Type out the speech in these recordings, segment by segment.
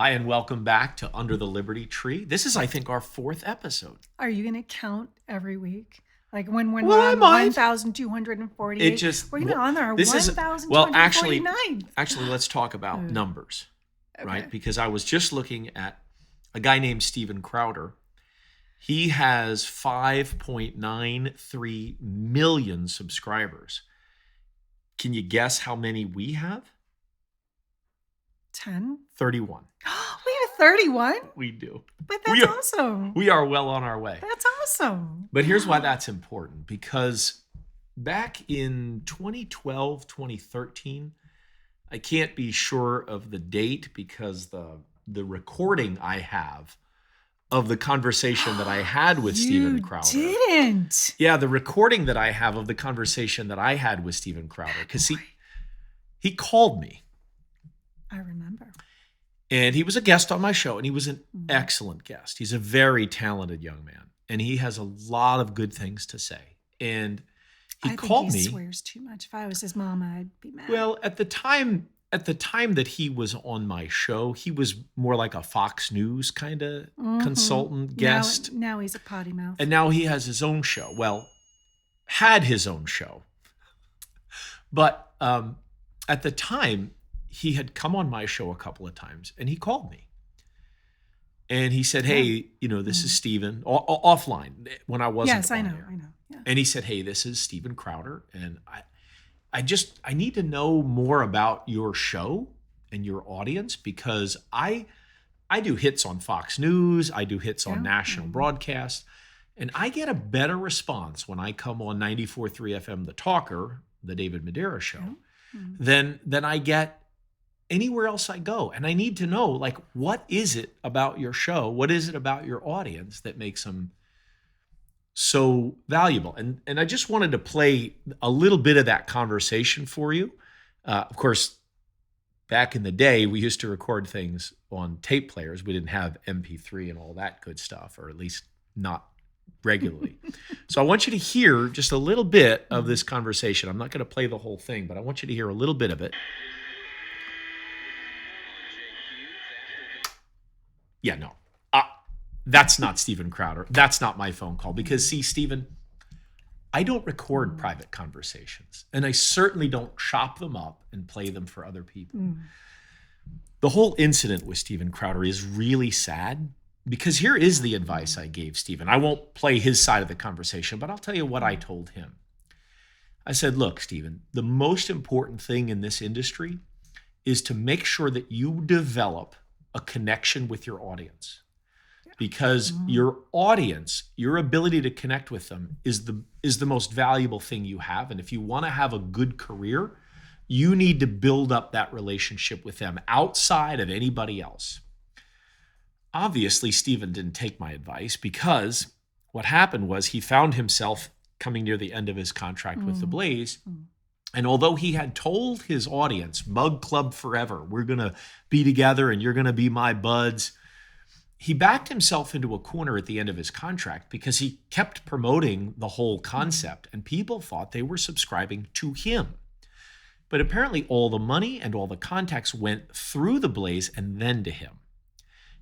Hi, and welcome back to Under the Liberty Tree. This is, I think, our fourth episode. Are you going to count every week? Like when we're Well, I on might. 1,248, It just we're going to honor our this is 1,249. actually, let's talk about numbers, right? Okay. Because I was just looking at a guy named Steven Crowder. He has 5.93 million subscribers. Can you guess how many we have? 10? 31. We have 31? We do. But that's awesome. We are well on our way. That's awesome. But here's why that's important, because back in 2012, 2013, I can't be sure of the date because the recording I have of the conversation that I had with Steven Crowder. You didn't. Yeah, the recording that I have of the conversation that I had with Steven Crowder, because he called me. I remember. And he was a guest on my show, and he was an excellent guest. He's a very talented young man, and he has a lot of good things to say. And he called me. He swears too much. If I was his mama, I'd be mad. Well, at the time that he was on my show, he was more like a Fox News kind of consultant guest. Now he's a potty mouth. And now he has his own show. Well, had his own show. But at the time, he had come on my show a couple of times, and he called me. And he said, hey, this is Steven, offline, when I wasn't Yes, I know. Yeah. And he said, hey, this is Steven Crowder, and I need to know more about your show and your audience, because I do hits on Fox News, I do hits on national broadcast, and I get a better response when I come on 94.3 FM, The Talker, the David Madeira show, than I get anywhere else I go. And I need to know, like, what is it about your show? What is it about your audience that makes them so valuable? And I just wanted to play a little bit of that conversation for you. Of course, back in the day, we used to record things on tape players. We didn't have MP3 and all that good stuff, or at least not regularly. So I want you to hear just a little bit of this conversation. I'm not going to play the whole thing, but I want you to hear a little bit of it. Yeah, no, that's not Steven Crowder. That's not my phone call, because see, Steven, I don't record private conversations, and I certainly don't chop them up and play them for other people. The whole incident with Steven Crowder is really sad, because here is the advice I gave Steven. I won't play his side of the conversation, but I'll tell you what I told him. I said, look, Steven, the most important thing in this industry is to make sure that you develop a connection with your audience, because your audience, your ability to connect with them is the most valuable thing you have. And if you want to have a good career, you need to build up that relationship with them outside of anybody else. Obviously, Steven didn't take my advice, because what happened was he found himself coming near the end of his contract with the Blaze. And although he had told his audience, Mug Club forever, we're going to be together and you're going to be my buds, he backed himself into a corner at the end of his contract, because he kept promoting the whole concept, and people thought they were subscribing to him. But apparently all the money and all the contacts went through the Blaze and then to him.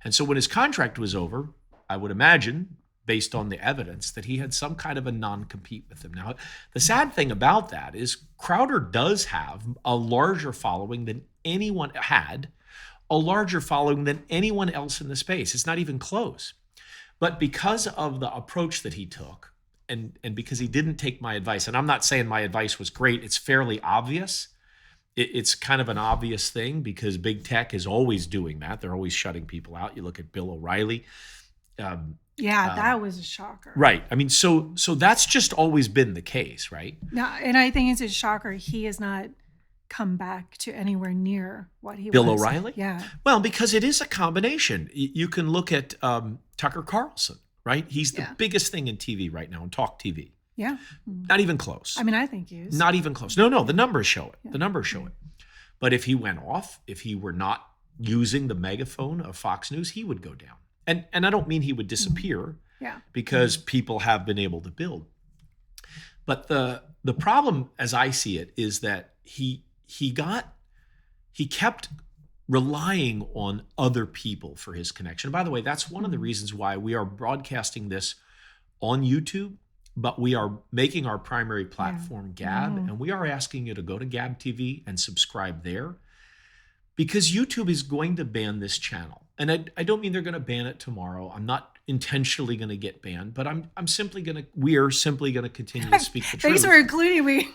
And so when his contract was over, I would imagine, based on the evidence, that he had some kind of a non-compete with him. Now, the sad thing about that is Crowder does have a larger following than anyone else in the space. It's not even close. But because of the approach that he took, and because he didn't take my advice, and I'm not saying my advice was great, it's fairly obvious. It's kind of an obvious thing, because big tech is always doing that. They're always shutting people out. You look at Bill O'Reilly. That was a shocker. Right. I mean, so that's just always been the case, right? No, and I think it's a shocker he has not come back to anywhere near what he was. Bill O'Reilly? Yeah. Well, because it is a combination. You can look at Tucker Carlson, right? He's the biggest thing in TV right now, in talk TV. Yeah. Not even close. I mean, I think he is. Not even close. No, the numbers show it. Yeah. The numbers show it. But if he went off, if he were not using the megaphone of Fox News, he would go down. And I don't mean he would disappear, because people have been able to build. But the problem, as I see it, is that he kept relying on other people for his connection. By the way, that's one of the reasons why we are broadcasting this on YouTube, but we are making our primary platform Gab, and we are asking you to go to Gab TV and subscribe there, because YouTube is going to ban this channel. And I don't mean they're going to ban it tomorrow. I'm not intentionally going to get banned, but we are simply going to continue to speak the truth. Thanks for including me.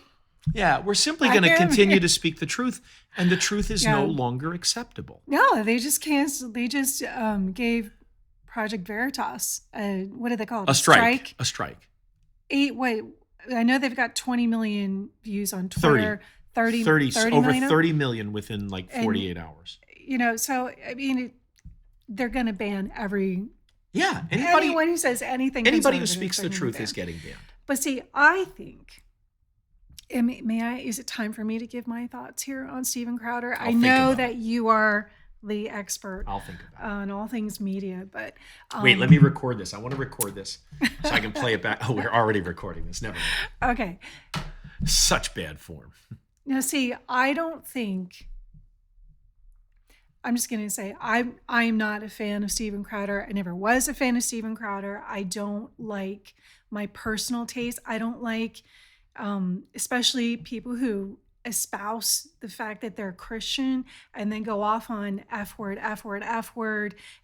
Yeah, we're simply going to continue to speak the truth, and the truth is no longer acceptable. No, they just canceled. They just gave Project Veritas what do they call it? A strike. A strike. I know they've got 20 million views on Twitter. 30 over million? 30 million within like 48 hours. So I mean, they're going to ban anyone who says anything. Anybody who speaks the truth is getting banned. But see, I think. May I? Is it time for me to give my thoughts here on Steven Crowder? I know that you are the expert I'll think about on all things media, but wait, let me record this. I want to record this so I can play it back. Oh, we're already recording this. Never mind. Okay. Such bad form. Now, see, I don't think. I'm just going to say I'm not a fan of Steven Crowder. I never was a fan of Steven Crowder. I don't like my personal taste. I don't like. Especially people who espouse the fact that they're Christian and then go off on F word,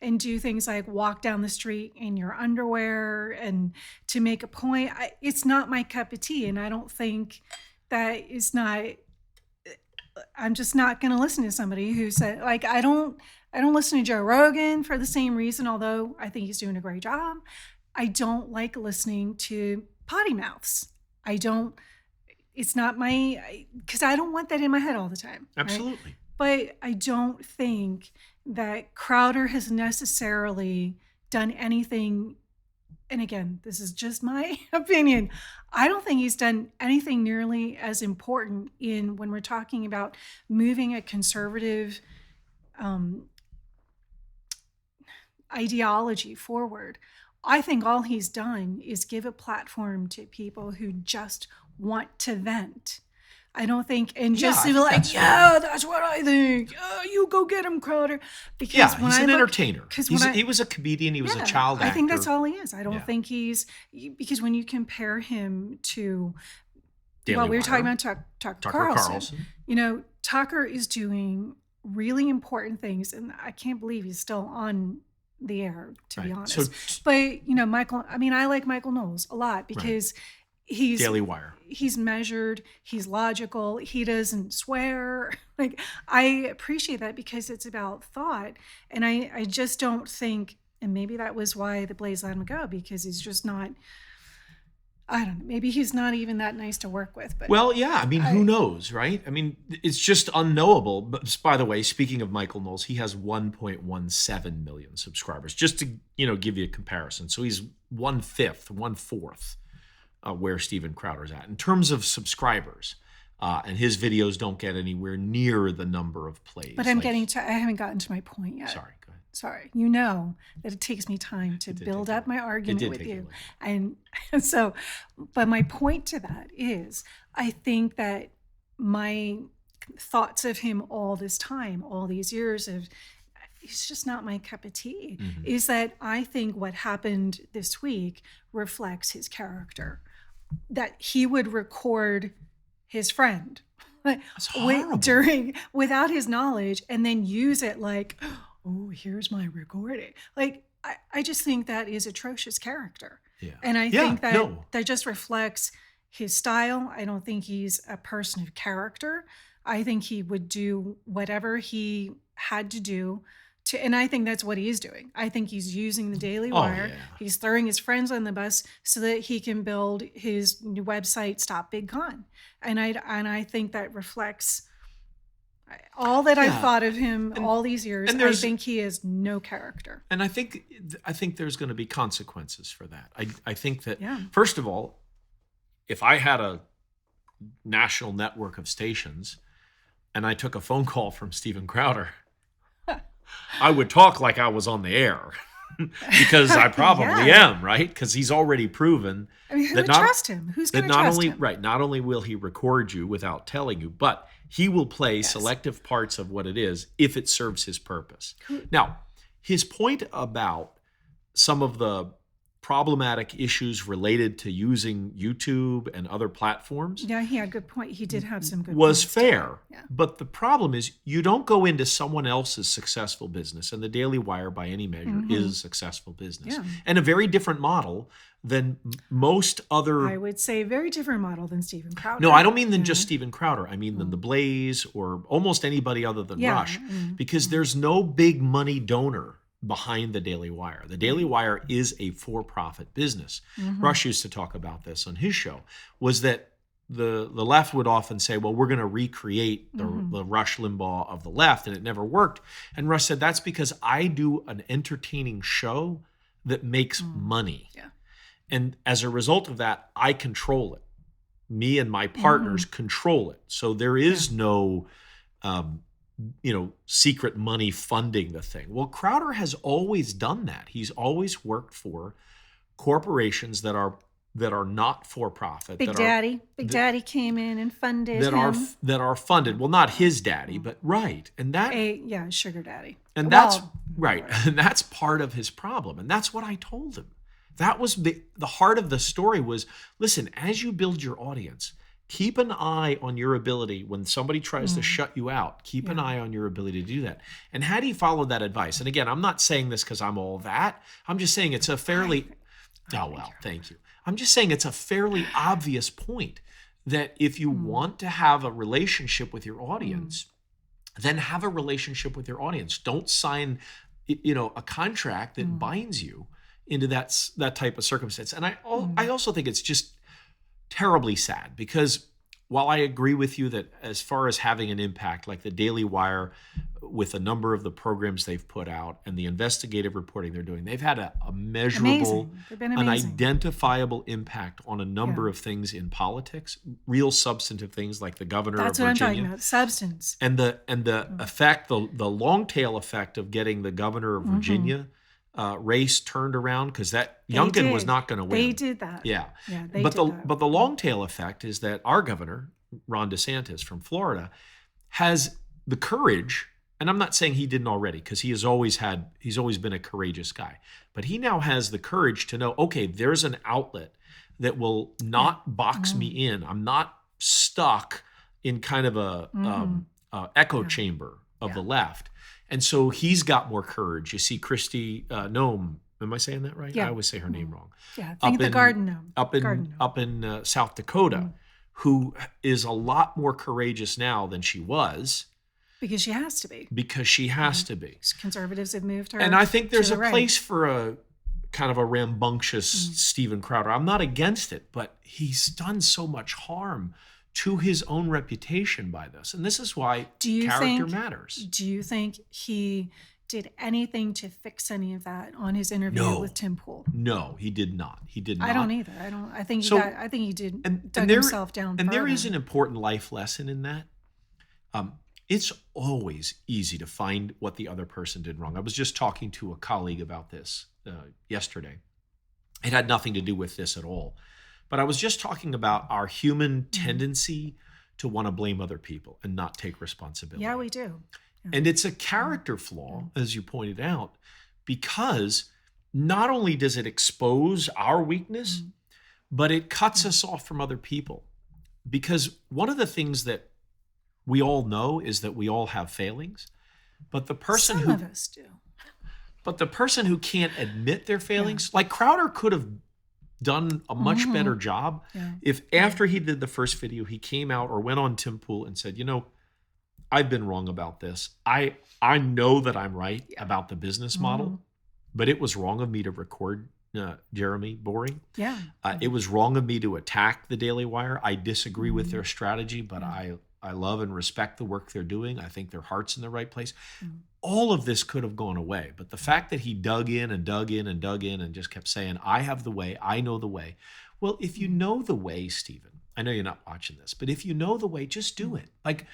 and do things like walk down the street in your underwear and to make a point. It's not my cup of tea, and I don't think that is not. I'm just not going to listen to somebody who said, like, I don't listen to Joe Rogan for the same reason, although I think he's doing a great job. I don't like listening to potty mouths. It's not because I don't want that in my head all the time. Absolutely. Right? But I don't think that Crowder has necessarily done anything. And again, this is just my opinion. I don't think he's done anything nearly as important when we're talking about moving a conservative ideology forward. I think all he's done is give a platform to people who just want to vent. I don't think, and just be like, that's what I think. You go get him, Crowder. Because he's an entertainer. He was a comedian. He was a child actor. I think that's all he is. I don't think because when you compare him to, we were talking about Tucker Carlson. Tucker is doing really important things, and I can't believe he's still on the air, to be honest. But Michael, I like Michael Knowles a lot because he's Daily Wire. He's measured, he's logical, he doesn't swear. Like, I appreciate that because it's about thought. And I just don't think, and maybe that was why the Blaze let him go, because he's just not, I don't know, maybe he's not even that nice to work with. But who knows, right? It's just unknowable. But by the way, speaking of Michael Knowles, he has 1.17 million subscribers, just to give you a comparison. So he's 1/4 where Steven Crowder's at in terms of subscribers, and his videos don't get anywhere near the number of plays. But I haven't gotten to my point yet. Sorry, go ahead. Sorry, that it takes me time to build up my argument with you, and so. But my point to that is, I think that my thoughts of him all this time, all these years he's just not my cup of tea. Mm-hmm. Is that I think what happened this week reflects his character. That he would record his friend without his knowledge and then use it like, oh, here's my recording. Like, I just think that is atrocious character. Yeah. And I think that just reflects his style. I don't think he's a person of character. I think he would do whatever he had to do and I think that's what he is doing. I think he's using the Daily Wire. Yeah. He's throwing his friends on the bus so that he can build his new website, Stop Big Con. And I think that reflects all that I've thought of him all these years. I think he has no character. And I think there's going to be consequences for that. I think that, first of all, if I had a national network of stations and I took a phone call from Steven Crowder, I would talk like I was on the air. because I probably Yeah. am, right? Because he's already proven I mean, who that would not trust him? Who's that going to not trust only him? right, not only will he record you without telling you, but he will play Yes. selective parts of what it is if it serves his purpose. Who- Now, his point about some of the problematic issues related to using YouTube and other platforms Yeah, he had a good point. He did have some good was points to that. fair. Yeah. But the problem is you don't go into someone else's successful business, and the Daily Wire, by any measure, is a successful business. Yeah. And a very different model than most other. I would say very different model than Steven Crowder. No, I don't mean than Yeah. just Steven Crowder. I mean than the Blaze or almost anybody other than Yeah. Rush, because there's no big money donor behind the Daily Wire. The Daily Wire is a for-profit business. Rush used to talk about this on his show, was that the left would often say, well, we're going to recreate the Rush Limbaugh of the left, and it never worked. And Rush said, that's because I do an entertaining show that makes money. Yeah. And as a result of that, I control it. Me and my partners control it. So there is no secret money funding the thing. Well, Crowder has always done that. He's always worked for corporations that are not for profit. Big Daddy came in and funded that him. that are funded. Well, not his daddy, but right. And that Sugar Daddy. and Well, that's right. And that's part of his problem. And that's what I told him. That was the heart of the story was, listen, as you build your audience, keep an eye on your ability when somebody tries to shut you out. Keep an eye on your ability to do that. And had he followed that advice, and again, I'm not saying this because I'm all that. I'm just saying it's a fairly, thank you. I'm just saying it's a fairly obvious point that if you want to have a relationship with your audience, then have a relationship with your audience. Don't sign, a contract that binds you into that type of circumstance. And I also think it's just terribly sad because while I agree with you that as far as having an impact, like the Daily Wire with a number of the programs they've put out and the investigative reporting they're doing, they've had a measurable, Amazing. They've been an amazing. identifiable impact on a number of things in politics, real substantive things like the governor That's of what Virginia. I'm talking about. Substance. And the effect, the long tail effect of getting the governor of Virginia race turned around because that Youngkin was did. not going to win. They did that. Yeah. Yeah, they but did that. the long tail effect is that our governor, Ron DeSantis from Florida, has the courage, and I'm not saying he didn't already, because he's always been a courageous guy, but he now has the courage to know, okay, there's an outlet that will not box me in. I'm not stuck in kind of a echo chamber of the left. And so he's got more courage. You see Kristi Noem, am I saying that right? Yeah. I always say her name wrong. Yeah, I think the Garden Gnome. Up in South Dakota, who is a lot more courageous now than she was. Because she has to be. Because she has to be. Conservatives have moved her. And I think there's to a the right. place for a kind of a rambunctious Steven Crowder. I'm not against it, but he's done so much harm to his own reputation by this. And this is why character matters. Do you think he did anything to fix any of that on his interview with Tim Pool? No, he did not. He did not. I don't either. I think he did dug there, himself down And there further. is an important life lesson in that. It's always easy to find what the other person did wrong. I was just talking to a colleague about this yesterday. It had nothing to do with this at all. But I was just talking about our human tendency to want to blame other people and not take responsibility. Yeah, we do. Yeah. And it's a character flaw, as you pointed out, because not only does it expose our weakness, but it cuts us off from other people. Because one of the things that we all know is that we all have failings, but the person Some of us do. But the person who can't admit their failings, like Crowder could have done a much better job if after he did the first video, he came out or went on Tim Pool and said, I've been wrong about this. I know that I'm right about the business model, but it was wrong of me to record Jeremy Boring. Yeah. It was wrong of me to attack the Daily Wire. I disagree with their strategy, but I love and respect the work they're doing. I think their heart's in the right place. All of this could have gone away. But the fact that he dug in and dug in and dug in and just kept saying, I have the way, I know the way. Well, if you know the way, Stephen, I know you're not watching this, but if you know the way, just do it. Like,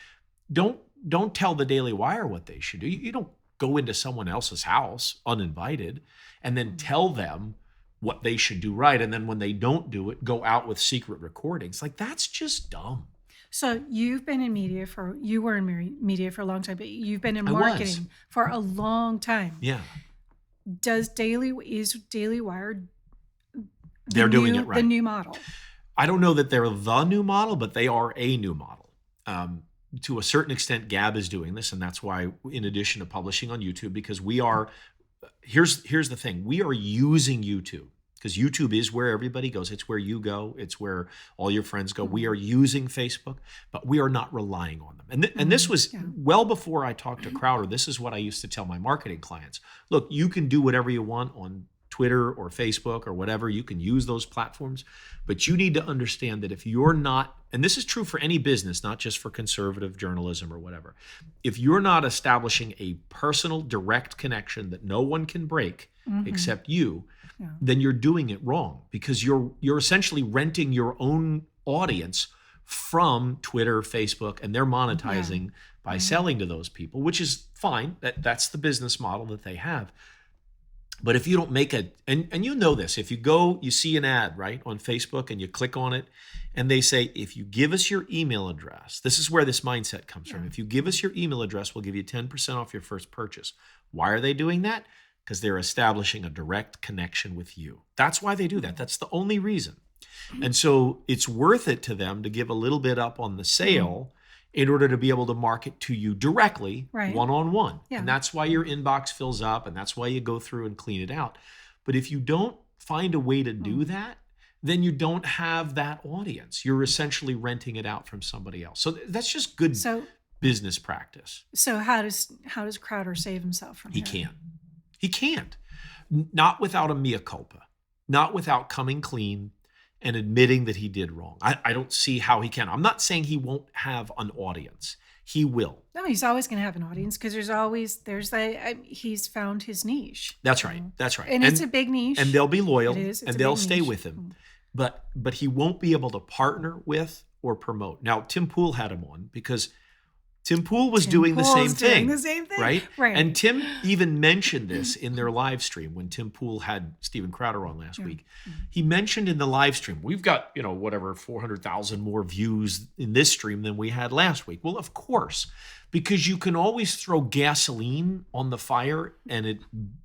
don't tell the Daily Wire what they should do. You don't go into someone else's house uninvited and then tell them what they should do right. And then when they don't do it, go out with secret recordings. Like, that's just dumb. So you were in media for a long time, but you've been in I was. marketing for a long time. Yeah. Is Daily Wire They're doing it right. the new model? I don't know that they're the new model, but they are a new model. To a certain extent, Gab is doing this, and that's why, in addition to publishing on YouTube, because we are, here's the thing, we are using YouTube, because YouTube is where everybody goes. It's where you go. It's where all your friends go. We are using Facebook, but we are not relying on them. And this was well before I talked to Crowder. This is what I used to tell my marketing clients. Look, you can do whatever you want on Twitter or Facebook or whatever. You can use those platforms, but you need to understand that if you're not, and this is true for any business, not just for conservative journalism or whatever, if you're not establishing a personal, direct connection that no one can break except you, then you're doing it wrong, because you're essentially renting your own audience from Twitter, Facebook, and they're monetizing by selling to those people, which is fine. That's the business model that they have. But if you don't make and you know this, if you go, you see an ad, right, on Facebook and you click on it and they say, if you give us your email address, this is where this mindset comes from. If you give us your email address, we'll give you 10% off your first purchase. Why are they doing that? Because they're establishing a direct connection with you. That's why they do that. That's the only reason. And so it's worth it to them to give a little bit up on the sale in order to be able to market to you directly, one-on-one. Yeah. And that's why your inbox fills up, and that's why you go through and clean it out. But if you don't find a way to do that, then you don't have that audience. You're essentially renting it out from somebody else. So that's just good business practice. So how does Crowder save himself from He can't. He can't. Not without a mea culpa. Not without coming clean and admitting that he did wrong. I don't see how he can. I'm not saying he won't have an audience. He will. No, he's always going to have an audience, because he's found his niche. That's right. That's right. And it's a big niche. And they'll be loyal, and they'll stay with him. But he won't be able to partner with or promote. Now, Tim Pool had him on because Tim Pool was doing the same thing. Right? And Tim even mentioned this in their live stream when Tim Pool had Steven Crowder on last week. He mentioned in the live stream, we've got, 400,000 more views in this stream than we had last week. Well, of course, because you can always throw gasoline on the fire and it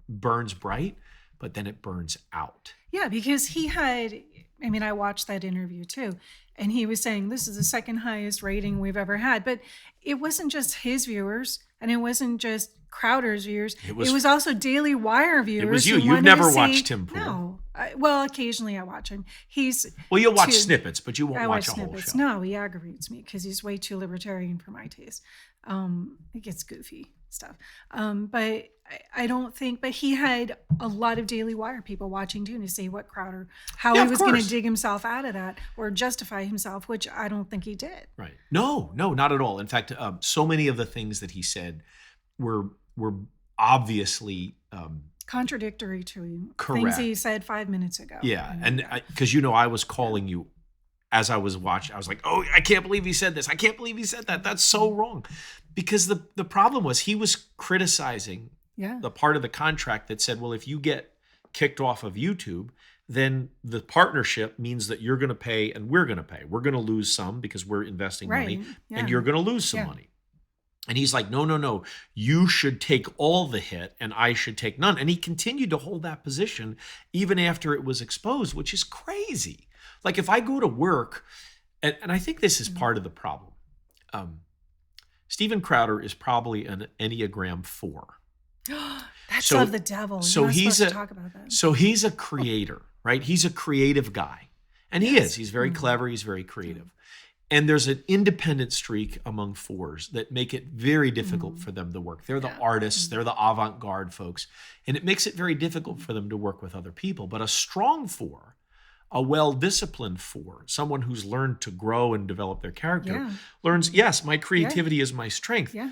burns bright, but then it burns out. Yeah, because I watched that interview too. And he was saying this is the second highest rating we've ever had. But it wasn't just his viewers, and it wasn't just Crowder's viewers. It was also Daily Wire viewers. It was you. You've never watched Tim Pool. No. Well, occasionally I watch him. You'll watch snippets, but you won't watch a whole show. No, he aggravates me because he's way too libertarian for my taste. It gets goofy stuff. But I don't think, but he had a lot of Daily Wire people watching too to see how he was going to dig himself out of that or justify himself, which I don't think he did. Right. No, not at all. In fact, so many of the things that he said were obviously contradictory to correct. Things he said 5 minutes ago. Yeah. And because, I was calling you as I was watching, I was like, oh, I can't believe he said this. I can't believe he said that. That's so wrong. Because the problem was he was criticizing the part of the contract that said, well, if you get kicked off of YouTube, then the partnership means that you're going to pay and we're going to pay. We're going to lose some because we're investing money and you're going to lose some money. And he's like, no, you should take all the hit and I should take none. And he continued to hold that position even after it was exposed, which is crazy. Like if I go to work, and I think this is part of the problem. Steven Crowder is probably an Enneagram 4. That's of the devil. So he's a creator, right? He's a creative guy. And he is. He's very clever. He's very creative. And there's an independent streak among 4s that make it very difficult for them to work. They're the artists. They're the avant-garde folks. And it makes it very difficult for them to work with other people. But a strong 4, a well-disciplined 4, someone who's learned to grow and develop their character, learns, yes, my creativity is my strength. Yeah.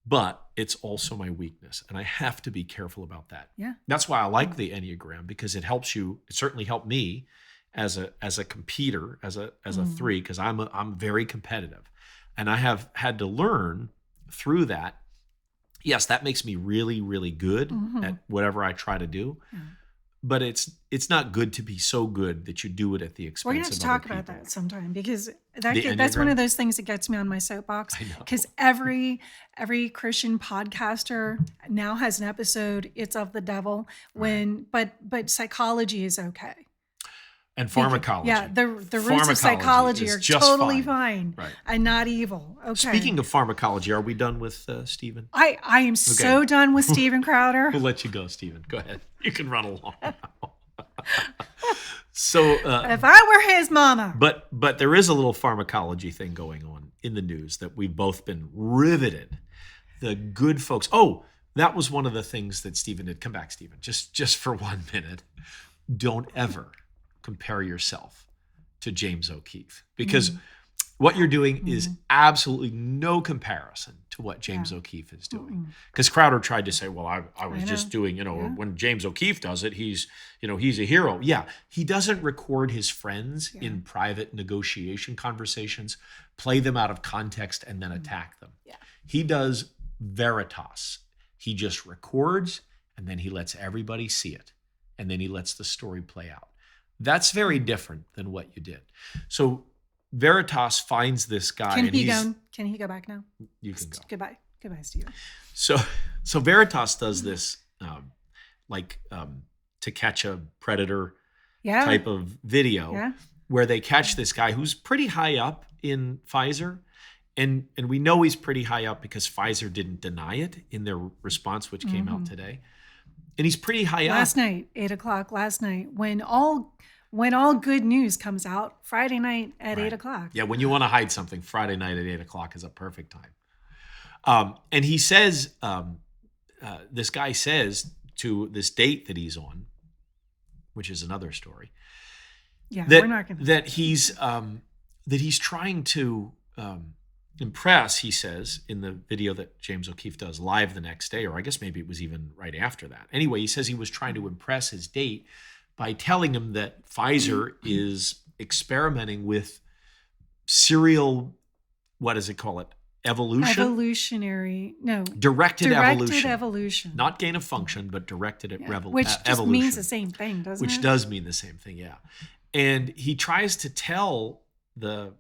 But it's also my weakness, and I have to be careful about that. Yeah. That's why I like the Enneagram, because it helps you. It certainly helped me as a competitor, as a 3, because I'm very competitive, and I have had to learn through that. yes, that makes me really, really good Mhm. at whatever I try to do. Yeah. But it's not good to be so good that you do it at the We're gonna expense have to of other talk about people. that sometime because The that's one Enneagram? of those things that gets me on my soapbox. I know. Because every Christian podcaster now has an episode. It's of the devil. But psychology is okay. And pharmacology. Yeah, the roots of Pharmacology psychology is are just totally fine. fine Right. and not evil. Okay. Speaking of pharmacology, are we done with Stephen? I am so done with Steven Crowder. We'll let you go, Stephen. Go ahead. You can run along now. So, If I were his mama. but there is a little pharmacology thing going on in the news that we've both been riveted. The good folks. Oh, that was one of the things that Stephen did. Come back, Stephen. Just for 1 minute. Don't ever compare yourself to James O'Keefe, because what you're doing is absolutely no comparison to what James O'Keefe is doing. Because Crowder tried to say, well, I was just doing, when James O'Keefe does it, he's a hero. Yeah, he doesn't record his friends in private negotiation conversations, play them out of context, and then attack them. Yeah. He does Veritas. He just records, and then he lets everybody see it, and then he lets the story play out. That's very different than what you did. So Veritas finds this guy. Can he go back now? You can go. Goodbye, Steven. So Veritas does this To Catch a Predator type of video where they catch this guy who's pretty high up in Pfizer. And we know he's pretty high up because Pfizer didn't deny it in their response, which came out today. And he's pretty high up. Last night, 8:00 last night, when all good news comes out, Friday night at 8:00. Yeah, when you want to hide something, Friday night at 8:00 is a perfect time. And he says, this guy says to this date that he's on, which is another story. Yeah, that, we're not going to. That he's trying to impress, he says, in the video that James O'Keefe does live the next day, or I guess maybe it was even right after that. Anyway, he says he was trying to impress his date by telling him that Pfizer is experimenting with serial, what does it call it? Evolution? Directed evolution. Not gain of function, but directed evolution. Which just means the same thing, doesn't it? Which does mean the same thing, yeah. And he tries to tell the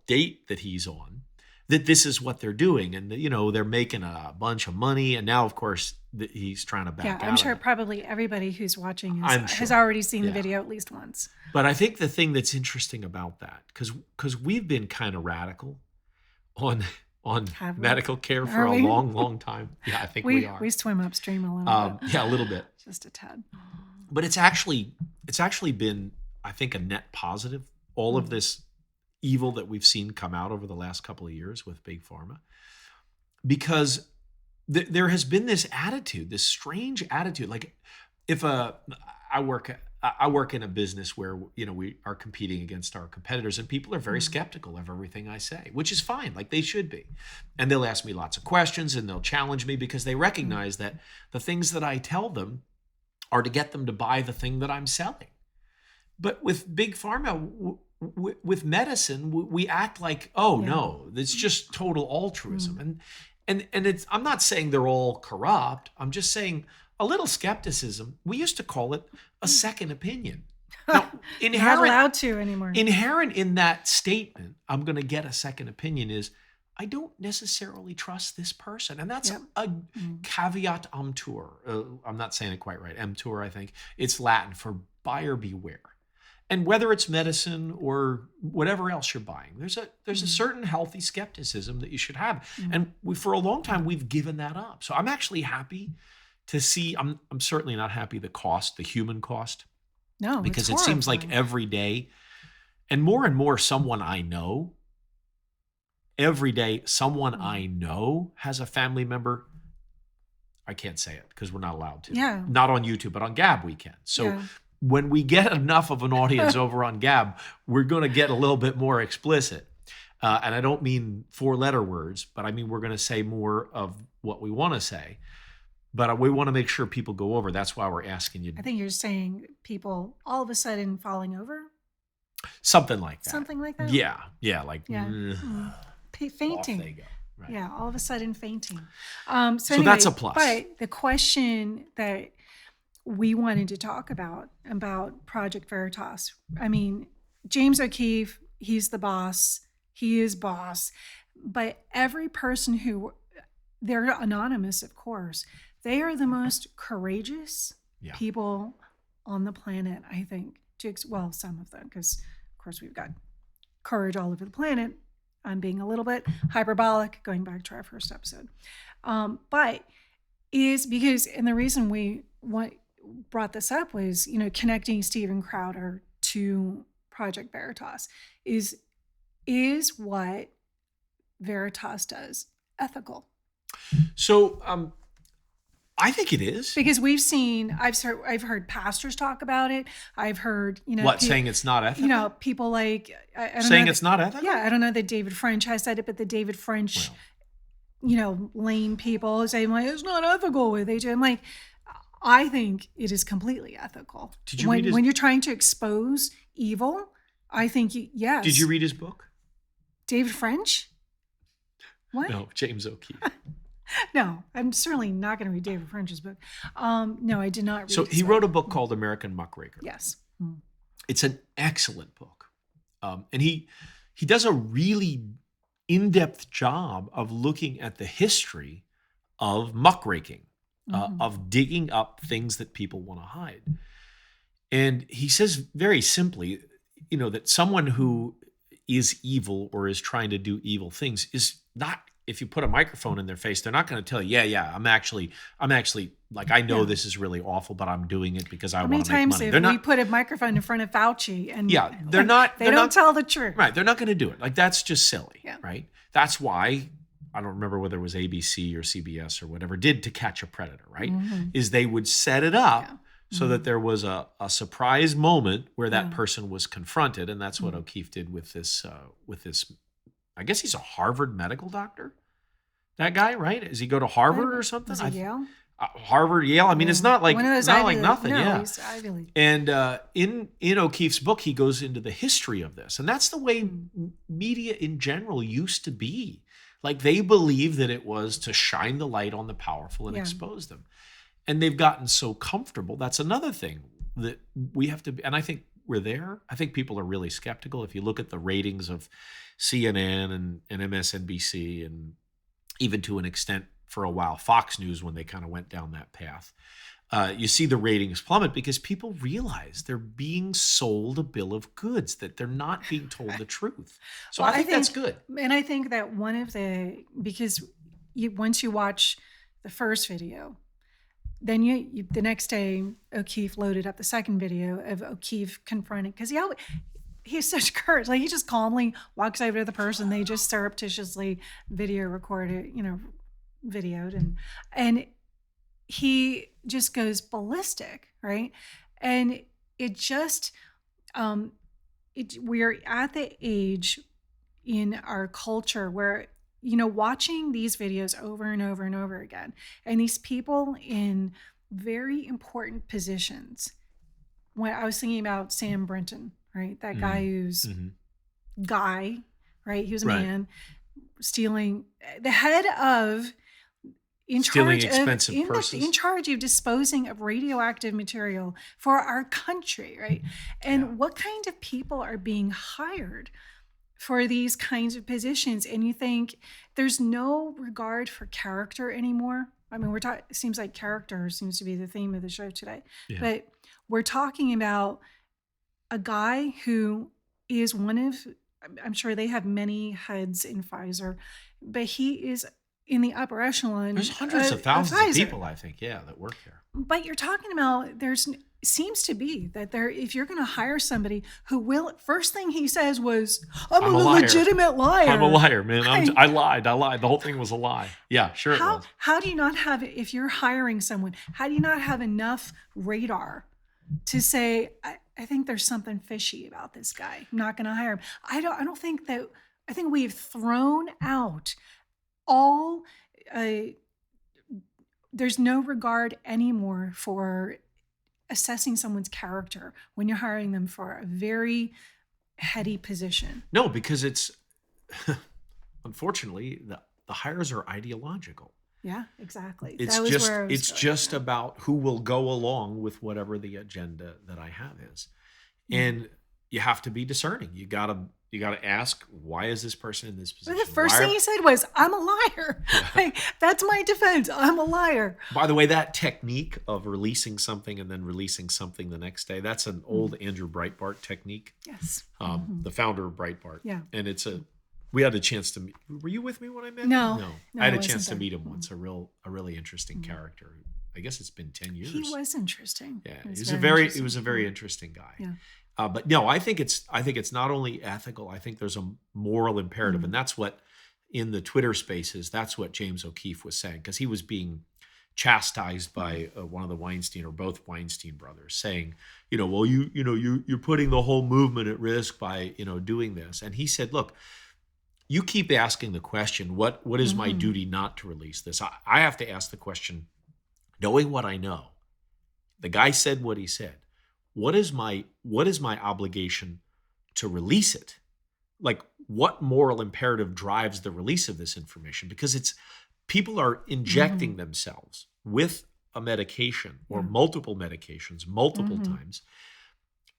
date that he's on that this is what they're doing, and they're making a bunch of money, and now of course he's trying to back out. Yeah, I'm sure probably everybody who's watching has already seen the video at least once. But I think the thing that's interesting about that, because we've been kind of radical on medical care for a long time. Yeah, I think we are. We swim upstream a little bit. Yeah, a little bit, just a tad. But it's actually been, I think, a net positive. All of this evil that we've seen come out over the last couple of years with Big Pharma, because there has been this attitude, this strange attitude. Like, if I work in a business where we are competing against our competitors, and people are very skeptical of everything I say, which is fine, like they should be. And they'll ask me lots of questions and they'll challenge me because they recognize that the things that I tell them are to get them to buy the thing that I'm selling. But with Big Pharma, with medicine, we act like, no, it's just total altruism. And it's, I'm not saying they're all corrupt. I'm just saying a little skepticism. We used to call it a second opinion. Now, not allowed to anymore. Inherent in that statement, I'm going to get a second opinion, is I don't necessarily trust this person. And that's a caveat emptor. I'm not saying it quite right. Emptor, I think. It's Latin for buyer beware. And whether it's medicine or whatever else you're buying, there's a certain healthy skepticism that you should have. And for a long time, we've given that up. So I'm actually happy to see, I'm certainly not happy the human cost. No, because it seems like every day, and more someone I know, every day someone I know has a family member. I can't say it because we're not allowed to. Yeah. Not on YouTube, but on Gab we can. So when we get enough of an audience over on Gab, we're going to get a little bit more explicit. And I don't mean 4-letter words, but I mean we're going to say more of what we want to say. But we want to make sure people go over. That's why we're asking you. I think you're saying people all of a sudden falling over? Something like that. Something like that? Yeah. Like, fainting. Off they go. Right. Yeah, all of a sudden fainting. So Anyway, that's a plus. But the question that we wanted to talk about Project Veritas. I mean, James O'Keefe, he's the boss. He is boss. But every person who, they're anonymous, of course, they are the most courageous Yeah. people on the planet, I think. Well, some of them, because of course we've got courage all over the planet. I'm being a little bit hyperbolic, going back to our first episode. But is because, and the reason we brought this up was, connecting Steven Crowder to Project Veritas is what Veritas does ethical? So I think it is. Because I've heard pastors talk about it. I've heard, Saying it's not ethical? People like, I don't saying know it's not ethical? Yeah, I don't know that David French has said it, but the David French, lane people saying like, it's not ethical what they do. I'm like, I think it is completely ethical. Did you when you're trying to expose evil, I think yes. Did you read his book? David French? What? No, James O'Keefe. No, I'm certainly not going to read David French's book. No, I did not read. So he wrote a book called American Muckraker. Yes. It's an excellent book. And he does a really in-depth job of looking at the history of muckraking, of digging up things that people want to hide. And he says very simply, that someone who is evil or is trying to do evil things is not, if you put a microphone in their face, they're not going to tell you, yeah, I'm actually like, I know this is really awful, but I'm doing it because I want to make money. How many times have we put a microphone in front of Fauci and they're not, they don't tell the truth. Right. They're not going to do it. Like, that's just silly. Yeah. Right. That's why, I don't remember whether it was ABC or CBS or whatever did To Catch a Predator, right? Is they would set it up so that there was a surprise moment where that person was confronted. And that's what O'Keefe did with this, I guess he's a Harvard medical doctor. That guy, right? Does he go to Harvard or something? Was he Yale? Harvard, Yale. I mean, it's not like, one of those not Ivy like League. nothing. No, Yeah. he's Ivy League. And in O'Keefe's book, he goes into the history of this. And that's the way media in general used to be. Like, they believed that it was to shine the light on the powerful and expose them. And they've gotten so comfortable. That's another thing that we have to be, and I think we're there. I think people are really skeptical. If you look at the ratings of CNN and MSNBC, and even to an extent for a while, Fox News, when they kind of went down that path, you see the ratings plummet because people realize they're being sold a bill of goods, that they're not being told the truth. So I think that's good. And I think that because once you watch the first video, then you the next day, O'Keefe loaded up the second video of O'Keefe confronting, because he has such courage. Like, he just calmly walks over to the person. They just surreptitiously video recorded, videoed, and he just goes ballistic, right? And it just, we're at the age in our culture where, watching these videos over and over and over again, and these people in very important positions. When I was thinking about Sam Brinton, right? That guy who's guy, right? He was a man stealing, the head of, in charge of disposing of radioactive material for our country, right? And what kind of people are being hired for these kinds of positions? And you think there's no regard for character anymore. I mean, it seems like character seems to be the theme of the show today. Yeah. But we're talking about a guy who is I'm sure they have many heads in Pfizer, but he is in the upper echelon. There's hundreds of thousands of people, I think, that work there. But you're talking about, seems to be that if you're going to hire somebody who first thing he says was, I'm a legitimate liar. I'm a liar, man. I lied. The whole thing was a lie. Yeah, sure it was. How do you not have, if you're hiring someone, how do you not have enough radar to say, I think there's something fishy about this guy. I'm not going to hire him. I think we've thrown out all, there's no regard anymore for assessing someone's character when you're hiring them for a very heady position. No, because it's, unfortunately, the the hires are ideological. Yeah, exactly. It's That was just where I was it's going. just about who will go along with whatever the agenda that I have is. And you have to be discerning. You gotta ask, why is this person in this But position? the first Why thing are- he said was, "I'm a liar." Like, that's my defense. I'm a liar. By the way, that technique of releasing something and then releasing something the next day, that's an old Andrew Breitbart technique, Yes. the founder of Breitbart. Yeah. And we had a chance to meet. Were you with me when I met him? No. No. No, I had I a wasn't chance to there. meet him once, a really interesting character. I guess it's been 10 years. He was interesting. Yeah, He he was a very interesting. interesting guy. Yeah. But no, I think it's not only ethical. I think there's a moral imperative, and that's what in the Twitter Spaces. That's what James O'Keefe was saying, because he was being chastised by one of the Weinstein or both Weinstein brothers, saying, well, you're putting the whole movement at risk by doing this. And he said, look, you keep asking the question, what is my duty not to release this? I have to ask the question, knowing what I know. The guy said what he said. What is my obligation to release it? Like, what moral imperative drives the release of this information? Because people are injecting themselves with a medication or multiple medications multiple times,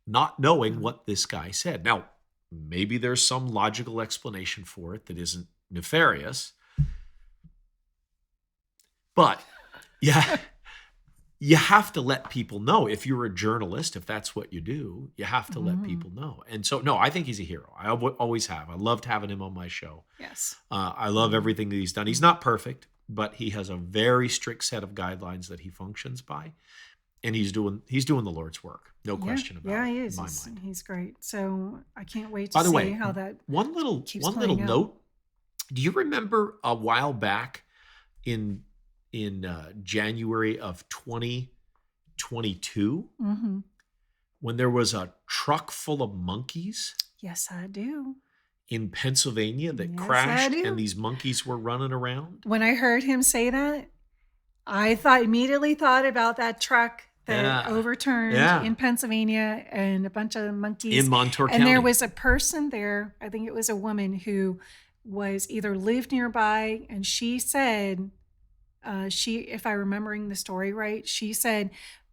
not knowing what this guy said. Now, maybe there's some logical explanation for it that isn't nefarious, but yeah. You have to let people know. If you're a journalist, if that's what you do, you have to let people know. And so, no, I think he's a hero. I always have. I loved having him on my show. Yes. I love everything that he's done. He's not perfect, but he has a very strict set of guidelines that he functions by, and he's doing the Lord's work. No question about it. Yeah, he is. In my mind. He's great. So I can't wait By to the see way, how that. one little keeps playing out. note. Do you remember a while back in January of 2022 when there was a truck full of monkeys Yes, I do. in Pennsylvania that Yes, I crashed, do. and these monkeys were running around? When I heard him say that, I immediately thought about that truck that Yeah. overturned Yeah. in Pennsylvania and a bunch of monkeys. In Montour and County. there was a person there, I think it was a woman who was either lived nearby, and she said, if I'm remembering the story right, she said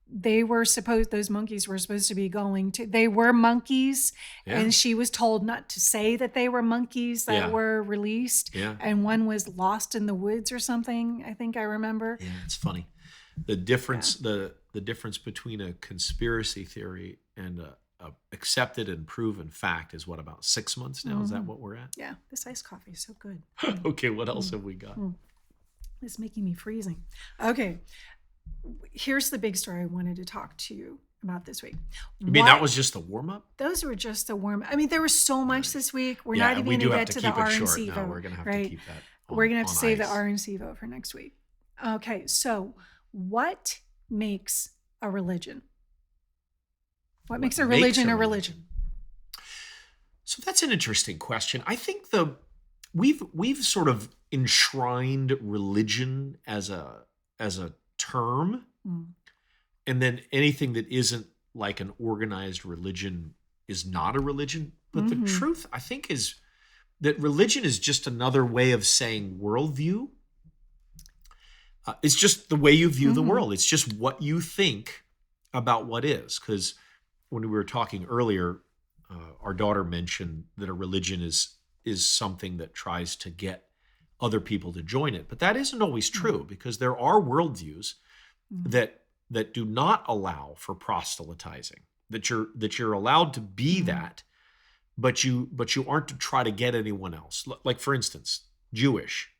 those monkeys were supposed to be they were monkeys, Yeah. and she was told not to say that they were monkeys that Yeah. were released, Yeah. and one was lost in the woods or something, I think I remember. Yeah, it's funny. The difference the difference between a conspiracy theory and a accepted and proven fact is what, about 6 months now? Is that what we're at? Yeah, this iced coffee is so good. Okay, what else have we got? It's making me freezing. Okay, here's the big story I wanted to talk to you about this week. You mean that was just the warm up? Those were just the warm. I mean, there was so much this week. We're Yeah, not even we do going to have get to to the keep it short RNC now. vote. We're going to have right? to keep that. We're going to have to save the ice. RNC vote for next week. Okay, so what makes a religion? What makes a religion a religion? So that's an interesting question. I think we've sort of enshrined religion as a term, and then anything that isn't like an organized religion is not a religion. But the truth, I think, is that religion is just another way of saying worldview. It's just the way you view the world. It's just what you think about what is. Because when we were talking earlier, our daughter mentioned that a religion is something that tries to get other people to join it. But that isn't always true, because there are worldviews that do not allow for proselytizing. That you're allowed to be that, but you aren't to try to get anyone else. Like, for instance, Jewish.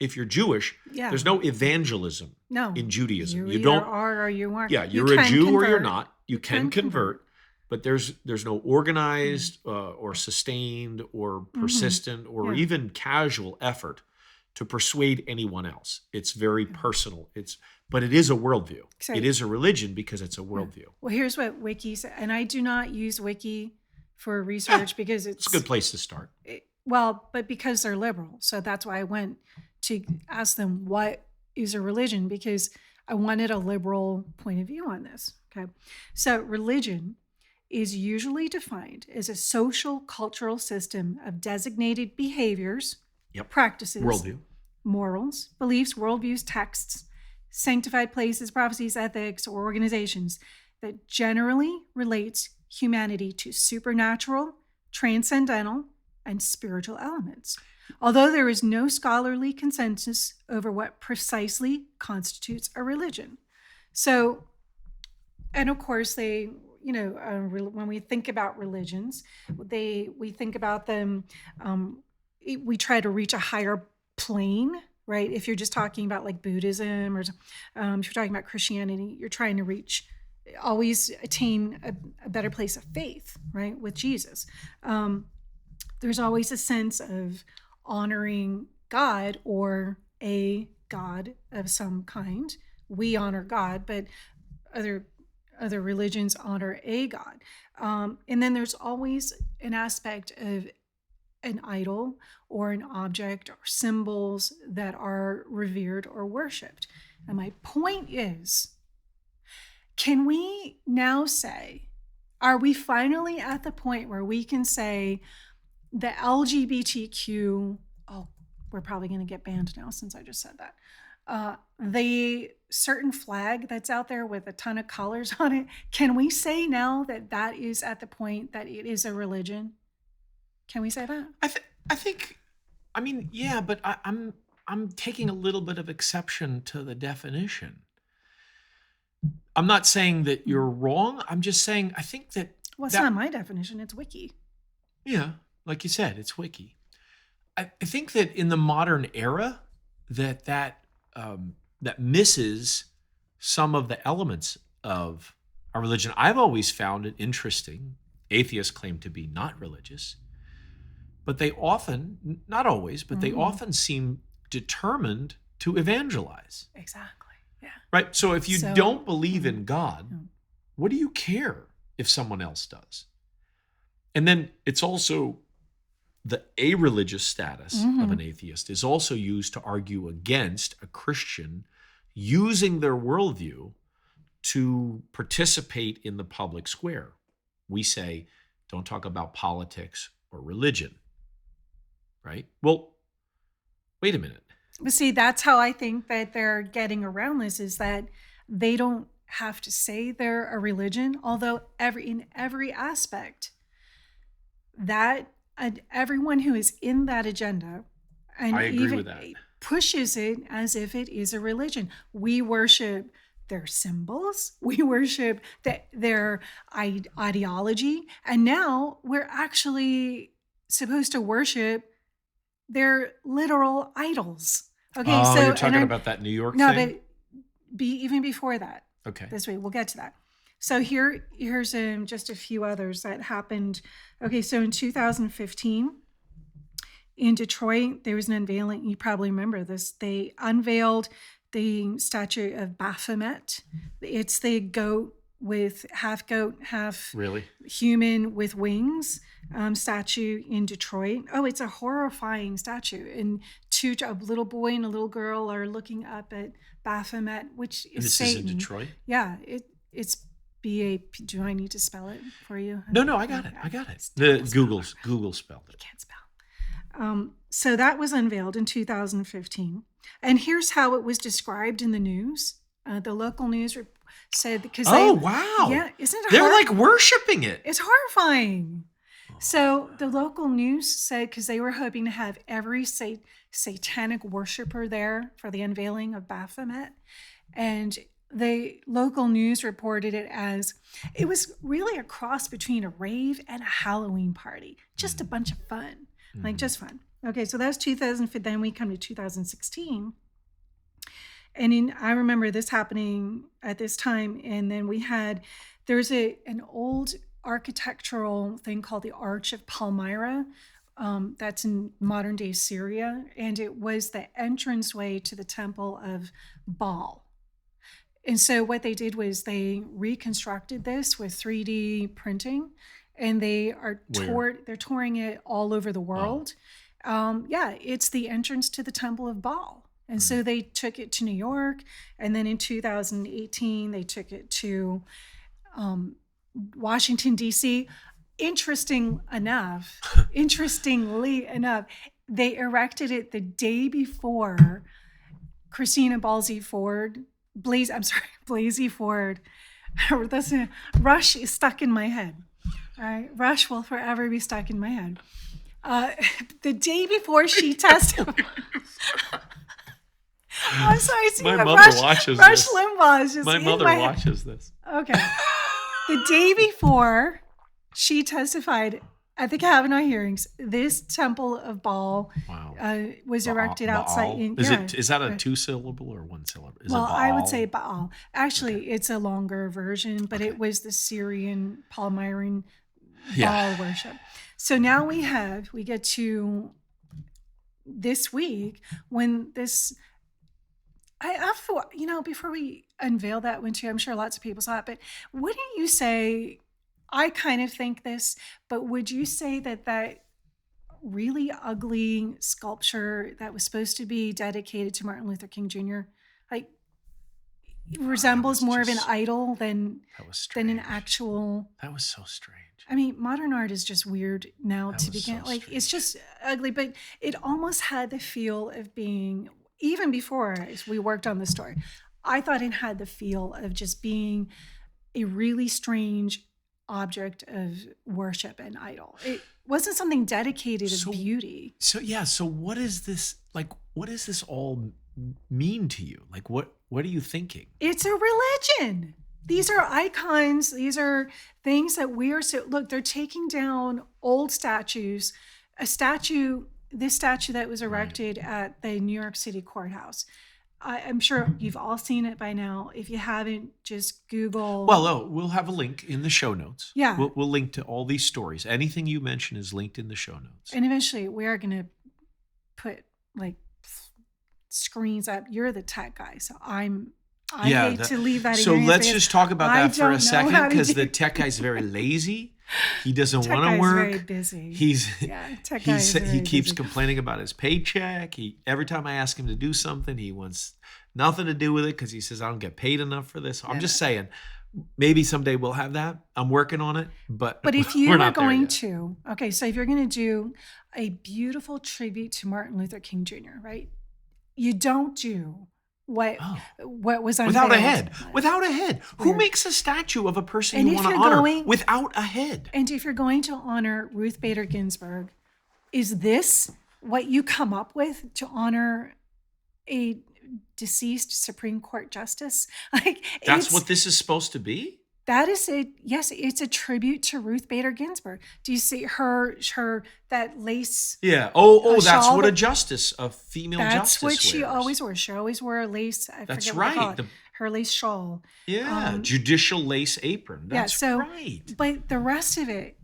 If you're Jewish, there's no evangelism in Judaism. You either are or you aren't. Yeah, You you're a can Jew or you're convert. not. You can convert, but there's no organized or sustained or persistent or even casual effort to persuade anyone else. It's very personal. But it is a worldview. Exactly. It is a religion because it's a worldview. Well, here's what Wiki said, and I do not use Wiki for research because It's a good place to start. but because they're liberal. So that's why I went to ask them what is a religion, because I wanted a liberal point of view on this. Okay. So religion is usually defined as a social cultural system of designated behaviors, Yep. practices, Worldview. morals, beliefs, worldviews, texts, sanctified places, prophecies, ethics, or organizations that generally relates humanity to supernatural, transcendental, and spiritual elements. Although there is no scholarly consensus over what precisely constitutes a religion. So, and of course, they, when we think about religions, we think about them, we try to reach a higher plane, right? If you're just talking about like Buddhism or if you're talking about Christianity, you're trying to always attain a better place of faith, right? With Jesus. There's always a sense of honoring God or a God of some kind. We honor God, but other religions honor a God. And then there's always an aspect of an idol or an object or symbols that are revered or worshiped. And my point is, can we now say, are we finally at the point where we can say the LGBTQ, we're probably going to get banned now since I just said that, the certain flag that's out there with a ton of colors on it, can we say now that that is at the point that it is a religion? Can we say that? I think, yeah, but I'm taking a little bit of exception to the definition. I'm not saying that you're wrong. I'm just saying I think that. Well, it's not my definition. It's Wiki. Yeah, like you said, it's Wiki. I think that in the modern era, that misses some of the elements of our religion. I've always found it interesting. Atheists claim to be not religious, but they often, not always, but they often seem determined to evangelize. Exactly. Yeah. Right. So if you don't believe in God, what do you care if someone else does? And then it's also the a-religious status of an atheist is also used to argue against a Christian using their worldview to participate in the public square. We say, don't talk about politics or religion, right? Well, wait a minute. But see, that's how I think that they're getting around this, is that they don't have to say they're a religion, although in every aspect, that everyone who is in that agenda and I agree with that. pushes it as if it is a religion. We worship their symbols, we worship their ideology, and now we're actually supposed to worship their literal idols. Okay, so you're talking about that New York thing? No, but even before that. Okay. This way, we'll get to that. So here's just a few others that happened. Okay, so in 2015, in Detroit, there was an unveiling. You probably remember this. They unveiled the statue of Baphomet. It's the goat with half goat, half human with wings statue in Detroit. Oh, it's a horrifying statue. And a little boy and a little girl are looking up at Baphomet, which is Satan. Is in Detroit? Yeah, it's B-A-P. Do I need to spell it for you? No, I got it. Google spelled it. You can't spell. So that was unveiled in 2015. And here's how it was described in the news. The local news said, because wow. Yeah, isn't it They're like worshiping it. It's horrifying. So the local news said, because they were hoping to have every satanic worshiper there for the unveiling of Baphomet. And the local news reported it as, it was really a cross between a rave and a Halloween party. Just a bunch of fun, like just fun. Okay, so that was 2015. Then we come to 2016. And I remember this happening at this time. And then there's an old architectural thing called the Arch of Palmyra. That's in modern day Syria. And it was the entranceway to the temple of Baal. And so what they did was they reconstructed this with 3D printing, and they're touring it all over the world. It's the entrance to the temple of Baal. And so they took it to New York, and then in 2018, they took it to Washington, D.C. Interestingly enough, they erected it the day before Christina Blasey Ford, Blasey Ford. Listen, Rush is stuck in my head. All right, Rush will forever be stuck in my head. The day before she testified. I'm sorry. See, My mother watches Rush this. Limbaugh is just My in mother my head. watches this. Okay. The day before she testified at the Kavanaugh hearings, this temple of Baal Wow. was erected outside. Baal? Is that a 2-syllable or 1-syllable? Is Well, it Baal? I would say Baal. Actually, it's a longer version, but Okay. it was the Syrian Palmyran Yeah. Baal worship. So now we get to this week when this. I thought, before we unveil that one too, I'm sure lots of people saw it, but wouldn't you say, I kind of think this, but would you say that really ugly sculpture that was supposed to be dedicated to Martin Luther King Jr., like, resembles more of an idol than That was an strange. actual. That was so strange. I mean, modern art is just weird now That to was begin. so Like, it's strange. just ugly, but it almost had the feel of being, even before we worked on the story, I thought it had the feel of just being a really strange object of worship and idol. It wasn't something dedicated So- of beauty. So yeah, so what is this like? What does this all mean to you? Like, what are you thinking? It's a religion. These are icons. These are things that we are. So look, they're taking down old statues. This statue that was erected at the New York City courthouse. I'm sure you've all seen it by now. If you haven't, just Google. Well, we'll have a link in the show notes. Yeah. We'll link to all these stories. Anything you mention is linked in the show notes. And eventually we are going to put like screens up. You're the tech guy, so I hate to leave that. So ignorance let's because just talk about I that for don't a know second, how to because do the tech guy's very lazy. He doesn't Tech want to guy's work. very busy. Tech guy is he very keeps busy. complaining about his paycheck. Every time I ask him to do something, he wants nothing to do with it because he says I don't get paid enough for this. I'm just saying, maybe someday we'll have that. I'm working on it, but if you we're were not there going yet. to, okay, so if you're going to do a beautiful tribute to Martin Luther King Jr., right? You don't do what was unveiled. Without a head. Without a head. Who Weird. makes a statue of a person And you if want to you're honor going- without a head? And if you're going to honor Ruth Bader Ginsburg, is this what you come up with to honor a deceased Supreme Court justice? Like, That's what this is supposed to be? that is it. Yes, it's a tribute to Ruth Bader Ginsburg. Do you see her that lace? Yeah. Oh, A that's shawl what a that- a female That's justice what she wears. always wore. She always wore a lace. I That's forget what they call right. it. Her lace shawl. Yeah, judicial lace apron. That's so, right. But the rest of it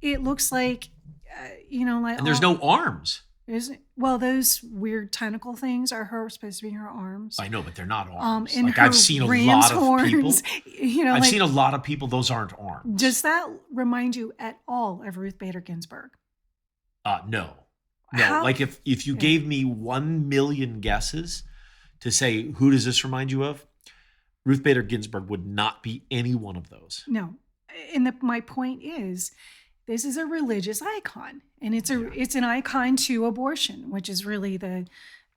looks like, like. And there's no arms. Those weird tentacle things are supposed to be her arms. I know, but they're not arms. And Like her I've seen a ram's lot of horns, people. I've seen a lot of people. Those aren't arms. Does that remind you at all of Ruth Bader Ginsburg? No. How- Like if you gave me 1 million guesses to say who does this remind you of, Ruth Bader Ginsburg would not be any one of those. No. And my point is, this is a religious icon, and it's an icon to abortion, which is really the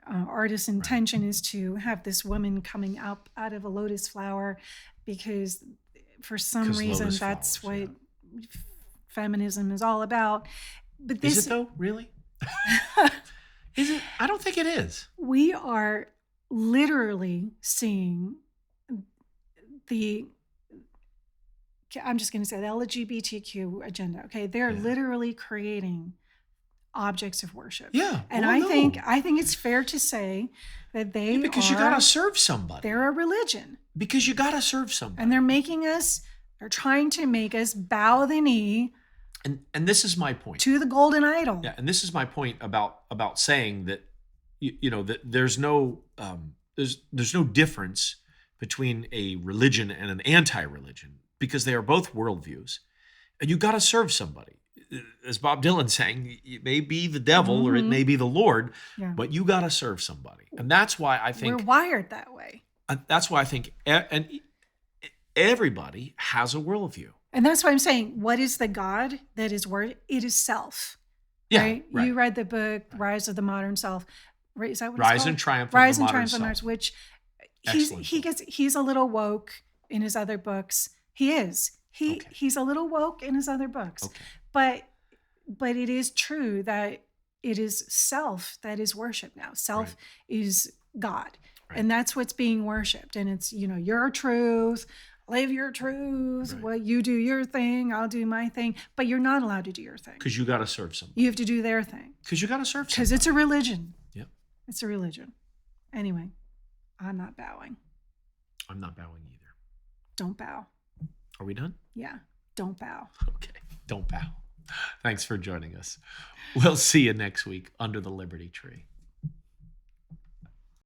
artist's intention is to have this woman coming up out of a lotus flower, because for some reason lotus that's flowers, what feminism is all about. But this Is it though? Really? Is it? I don't think it is. we are literally seeing I'm just going to say the LGBTQ agenda. Okay, they're literally creating objects of worship. Yeah. and well, I no. think it's fair to say that because you gotta serve somebody. they're a religion, Because you gotta serve somebody. and they're trying to make us bow the knee And this is my point. to the golden idol. Yeah, and this is my point about saying that that there's no difference between a religion and an anti-religion, because they are both worldviews, and you got to serve somebody. As Bob Dylan's saying, it may be the devil or it may be the Lord, Yeah. but you got to serve somebody, and that's why I think We're wired that way. and everybody has a worldview. And that's why I'm saying, what is the God that is word? It is self. Yeah, right? right. You read the book Rise of the Modern Self. Right? Is that what it's Rise called? and Triumph Rise of and the Modern Triumph of the Modern Self. Self, which Excellent book. he's a little woke in his other books. He is. Okay. He's a little woke in his other books. Okay. But it is true that it is self that is worship now. Self is God. Right. And that's what's being worshiped. And it's, your truth, live your truth, Right. well, you do your thing, I'll do my thing. But you're not allowed to do your thing. Because you got to serve somebody. You have to do their thing. Because you got to serve somebody. Because it's a religion. Yep. It's a religion. Anyway, I'm not bowing. I'm not bowing either. Don't bow. Are we done? Yeah. Don't bow. Okay. Don't bow. Thanks for joining us. We'll see you next week under the Liberty Tree.